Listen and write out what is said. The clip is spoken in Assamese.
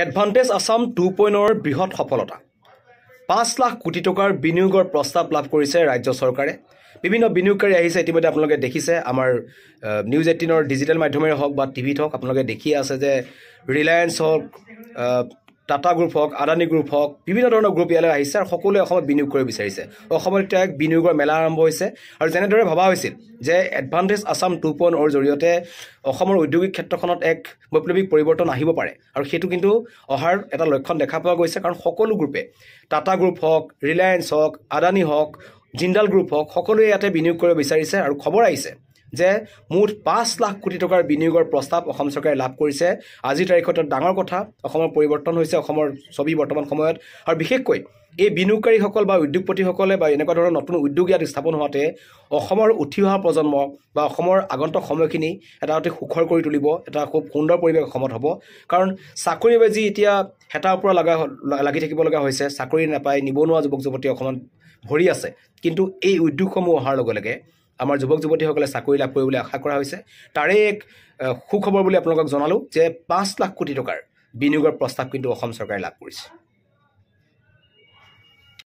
এডভান্টেজ আসাম 2.0 বৃহৎ সফলতা 5 লাখ কোটি টকাৰ বিনিয়োগৰ প্ৰস্তাৱ লাভ কৰিছে ৰাজ্য চৰকাৰে। বিভিন্ন বিনিয়োগকাৰী আহিছে, ইতিমধ্যে আপোনালোকে দেখিছে আমাৰ নিউজ 18ৰ ডিজিটেল মাধ্যমেৰে হওক বা টিভিত হওক আপোনালোকে দেখি আছে যে ৰিলায়েন্স হওক, টাটা গ্ৰুপ হওক, আদানী গ্ৰুপ হওক, বিভিন্ন ধৰণৰ গ্ৰুপ ইয়ালৈ আহিছে আৰু সকলোৱে অসমত বিনিয়োগ কৰিব বিচাৰিছে। অসমত এতিয়া এক বিনিয়োগৰ মেলা আৰম্ভ হৈছে আৰু যেনেদৰে ভবা হৈছিল যে এডভান্টেজ আসাম 2.0ৰ জৰিয়তে অসমৰ ঔদ্যোগিক ক্ষেত্ৰখনত এক বৈপ্লৱিক পৰিৱৰ্তন আহিব পাৰে আৰু সেইটো কিন্তু অহাৰ এটা লক্ষণ দেখা পোৱা গৈছে। কাৰণ সকলো গ্ৰুপে, টাটা গ্ৰুপ হওক, ৰিলায়েন্স হওক, আদানী হওক, জিন্দাল গ্ৰুপ হওক, সকলোৱে ইয়াতে বিনিয়োগ কৰিব বিচাৰিছে আৰু খবৰ আহিছে যে মুঠ 5 লাখ কোটি টকাৰ বিনিয়োগৰ প্ৰস্তাৱ অসম চৰকাৰে লাভ কৰিছে। আজিৰ তাৰিখত ডাঙৰ কথা, অসমৰ পৰিৱৰ্তন হৈছে অসমৰ ছবি বৰ্তমান সময়ত। আৰু বিশেষকৈ এই বিনিয়োগকাৰীসকল বা উদ্যোগপতিসকলে বা এনেকুৱা ধৰণৰ নতুন উদ্যোগ ইয়াত স্থাপন হোৱাতে অসমৰ উঠি অহা প্ৰজন্ম বা অসমৰ আগন্তুক সময়খিনি এটা অতি সুখৰ কৰি তুলিব, এটা খুব সুন্দৰ পৰিৱেশ অসমত হ'ব। কাৰণ চাকৰি বাজি এতিয়া হেতাৰ ওপৰত লাগি থাকিব লগা হৈছে, চাকৰি নাপায়, নিবনুৱা যুৱক যুৱতী অসমত ভৰি আছে। কিন্তু এই উদ্যোগসমূহ অহাৰ লগে লগে আমাৰ যুৱক যুৱতীসকলে চাকৰি লাভ কৰিবলৈ আশা কৰা হৈছে। তাৰে এক সুখবৰ বুলি আপোনালোকক জনালোঁ যে 5 লাখ কোটি টকাৰ বিনিয়োগৰ প্ৰস্তাৱ কিন্তু অসম চৰকাৰে লাভ কৰিছে।